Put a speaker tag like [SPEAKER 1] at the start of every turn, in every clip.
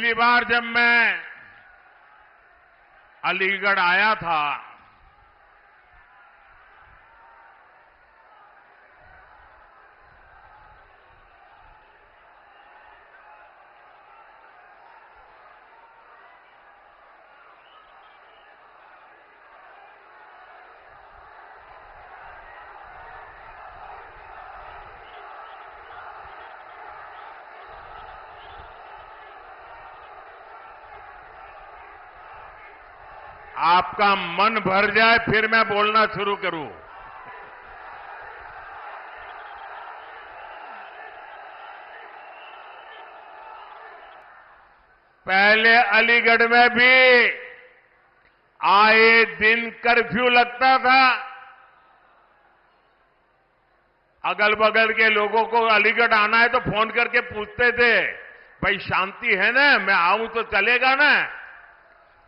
[SPEAKER 1] पिछली बार जब मैं अलीगढ़ आया था आपका मन भर जाए फिर मैं बोलना शुरू करूं। पहले अलीगढ़ में भी आए दिन कर्फ्यू लगता था। अगल बगल के लोगों को अलीगढ़ आना है तो फोन करके पूछते थे, भाई शांति है ना, मैं आऊं तो चलेगा ना।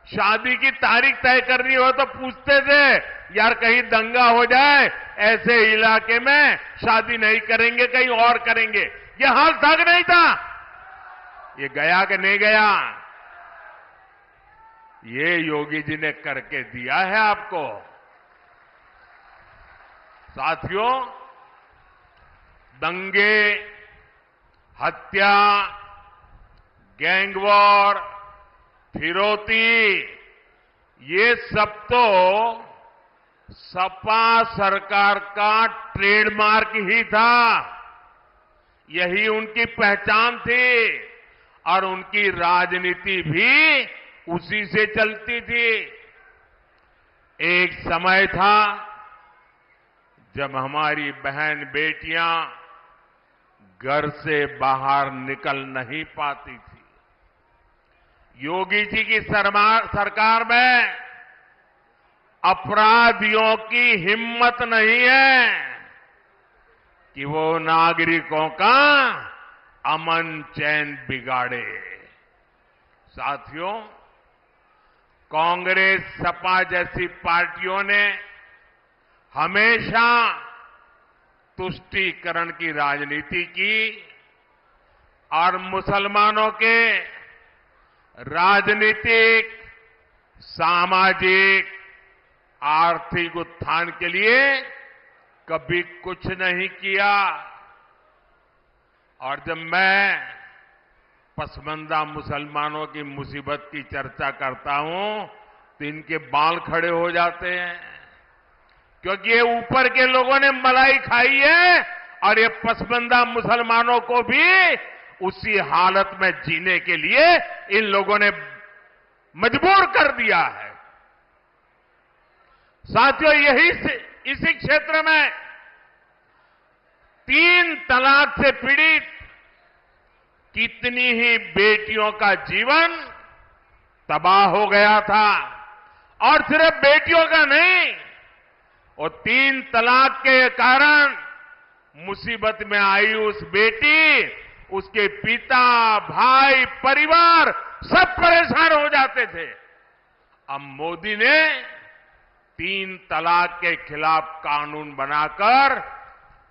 [SPEAKER 1] शादी की तारीख तय करनी हो तो पूछते थे, यार कहीं दंगा हो जाए, ऐसे इलाके में शादी नहीं करेंगे, कहीं और करेंगे। ये हाल था कि नहीं था? ये गया कि नहीं गया? ये योगी जी ने करके दिया है आपको। साथियों, दंगे, हत्या, गैंगवॉर, फिरौती, ये सब तो सपा सरकार का ट्रेडमार्क ही था। यही उनकी पहचान थी और उनकी राजनीति भी उसी से चलती थी। एक समय था जब हमारी बहन बेटियां घर से बाहर निकल नहीं पाती थी। योगी जी की सरकार में अपराधियों की हिम्मत नहीं है कि वो नागरिकों का अमन चैन बिगाड़े। साथियों, कांग्रेस, सपा जैसी पार्टियों ने हमेशा तुष्टीकरण की राजनीति की और मुसलमानों के राजनीतिक, सामाजिक, आर्थिक उत्थान के लिए कभी कुछ नहीं किया। और जब मैं पसमानदा मुसलमानों की मुसीबत की चर्चा करता हूं तो इनके बाल खड़े हो जाते हैं, क्योंकि ये ऊपर के लोगों ने मलाई खाई है और ये पसमानदा मुसलमानों को भी उसी हालत में जीने के लिए इन लोगों ने मजबूर कर दिया है। साथियों, इसी क्षेत्र में 3 तलाक से पीड़ित कितनी ही बेटियों का जीवन तबाह हो गया था। और सिर्फ बेटियों का नहीं, और 3 तलाक के कारण मुसीबत में आई उस बेटी, उसके पिता, भाई, परिवार सब परेशान हो जाते थे। अब मोदी ने 3 तलाक के खिलाफ कानून बनाकर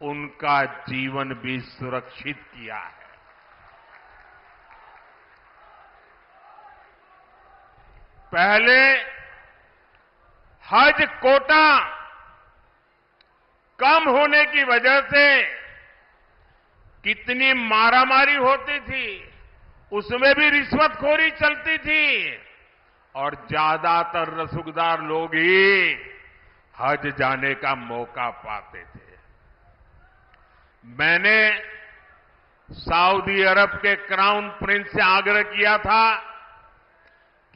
[SPEAKER 1] उनका जीवन भी सुरक्षित किया है। पहले हज कोटा कम होने की वजह से कितनी मारामारी होती थी, उसमें भी रिश्वतखोरी चलती थी और ज्यादातर रसूखदार लोग ही हज जाने का मौका पाते थे। मैंने सऊदी अरब के क्राउन प्रिंस से आग्रह किया था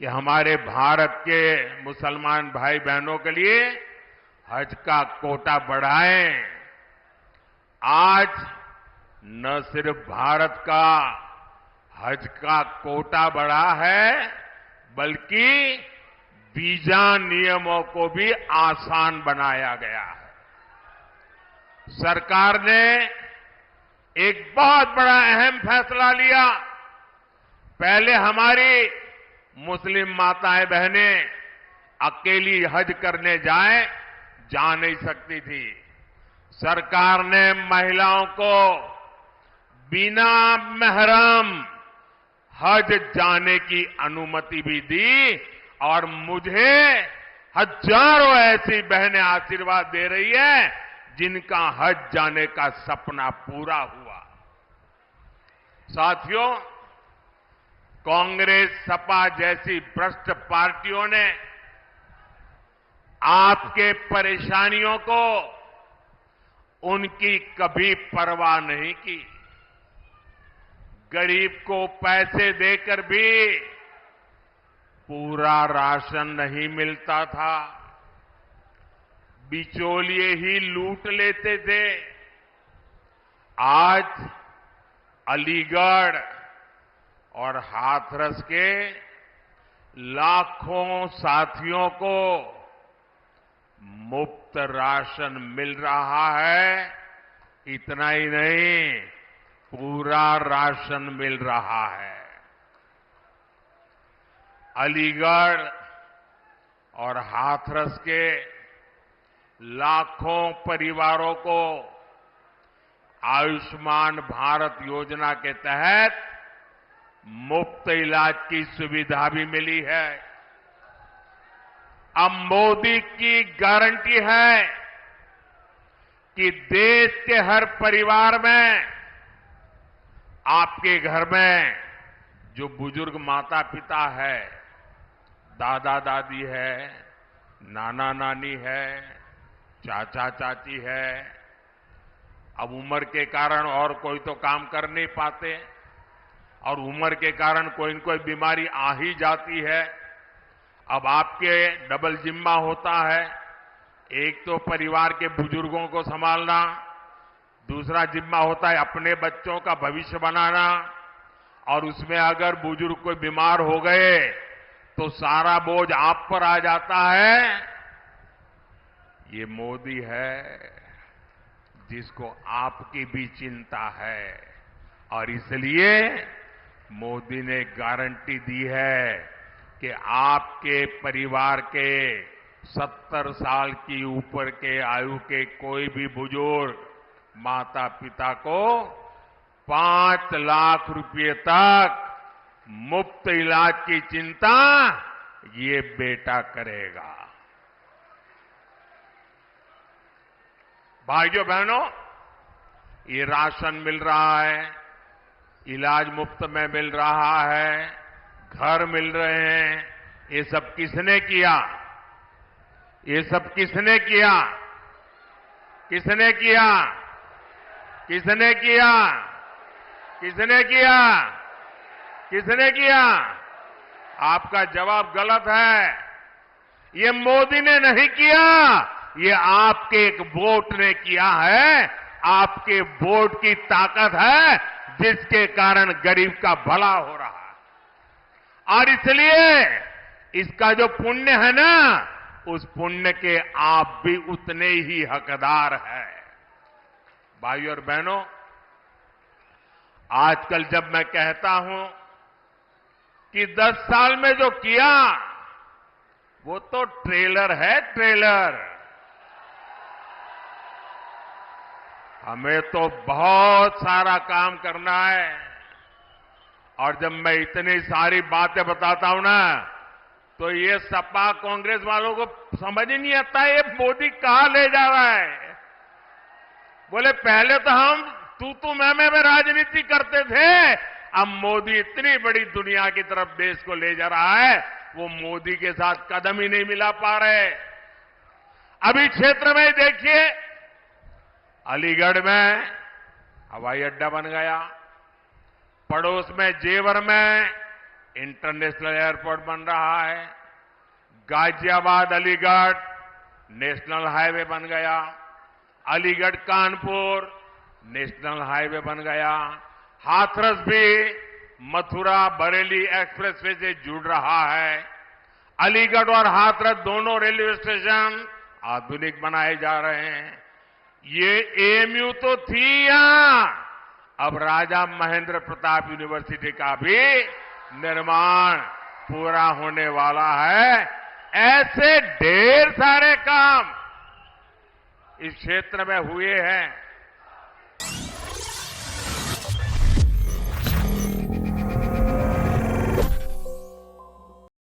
[SPEAKER 1] कि हमारे भारत के मुसलमान भाई बहनों के लिए हज का कोटा बढ़ाएं। आज न सिर्फ भारत का हज का कोटा बढ़ा है, बल्कि वीजा नियमों को भी आसान बनाया गया है। सरकार ने एक बहुत बड़ा अहम फैसला लिया। पहले हमारी मुस्लिम माताएं बहनें अकेली हज करने जा नहीं सकती थी। सरकार ने महिलाओं को बिना महरम हज जाने की अनुमति भी दी और मुझे हजारों ऐसी बहनें आशीर्वाद दे रही है जिनका हज जाने का सपना पूरा हुआ। साथियों, कांग्रेस, सपा जैसी भ्रष्ट पार्टियों ने आपके परेशानियों को उनकी कभी परवाह नहीं की। गरीब को पैसे देकर भी पूरा राशन नहीं मिलता था, बिचौलिए ही लूट लेते थे। आज अलीगढ़ और हाथरस के लाखों साथियों को मुफ्त राशन मिल रहा है। इतना ही नहीं, पूरा राशन मिल रहा है। अलीगढ़ और हाथरस के लाखों परिवारों को आयुष्मान भारत योजना के तहत मुफ्त इलाज की सुविधा भी मिली है। अब मोदी की गारंटी है कि देश के हर परिवार में, आपके घर में जो बुजुर्ग माता पिता है, दादा दादी है, नाना नानी है, चाचा चाची है, अब उम्र के कारण और कोई तो काम कर नहीं पाते और उम्र के कारण कोई न कोई बीमारी आ ही जाती है। अब आपके डबल जिम्मा होता है, एक तो परिवार के बुजुर्गों को संभालना, दूसरा जिम्मा होता है अपने बच्चों का भविष्य बनाना, और उसमें अगर बुजुर्ग कोई बीमार हो गए तो सारा बोझ आप पर आ जाता है। ये मोदी है जिसको आपकी भी चिंता है और इसलिए मोदी ने गारंटी दी है कि आपके परिवार के 70 साल की ऊपर के आयु के कोई भी बुजुर्ग माता पिता को 5 लाख रुपए तक मुफ्त इलाज की चिंता ये बेटा करेगा। भाइयों बहनों, ये राशन मिल रहा है, इलाज मुफ्त में मिल रहा है, घर मिल रहे हैं, ये सब किसने किया? ये सब किसने किया? किसने किया? किसने किया? किसने किया? किसने किया? आपका जवाब गलत है। ये मोदी ने नहीं किया, ये आपके एक वोट ने किया है। आपके वोट की ताकत है जिसके कारण गरीब का भला हो रहा है, और इसलिए इसका जो पुण्य है ना, उस पुण्य के आप भी उतने ही हकदार हैं। भाइयों और बहनों, आजकल जब मैं कहता हूं कि 10 साल में जो किया वो तो ट्रेलर है, ट्रेलर। हमें तो बहुत सारा काम करना है, और जब मैं इतनी सारी बातें बताता हूं ना, तो ये सपा कांग्रेस वालों को समझ ही नहीं आता ये मोदी कहां ले जा रहा है। बोले पहले तो हम तू मैं राजनीति करते थे, अब मोदी इतनी बड़ी दुनिया की तरफ देश को ले जा रहा है, वो मोदी के साथ कदम ही नहीं मिला पा रहे। अभी क्षेत्र में देखिए, अलीगढ़ में हवाई अड्डा बन गया, पड़ोस में जेवर में इंटरनेशनल एयरपोर्ट बन रहा है, गाजियाबाद अलीगढ़ नेशनल हाईवे बन गया, अलीगढ़ कानपुर नेशनल हाईवे बन गया, हाथरस भी मथुरा बरेली एक्सप्रेसवे से जुड़ रहा है। अलीगढ़ और हाथरस दोनों रेलवे स्टेशन आधुनिक बनाए जा रहे हैं। ये एएमयू तो थी यहां, अब राजा महेंद्र प्रताप यूनिवर्सिटी का भी निर्माण पूरा होने वाला है। ऐसे ढेर सारे काम इस क्षेत्र में हुए हैं।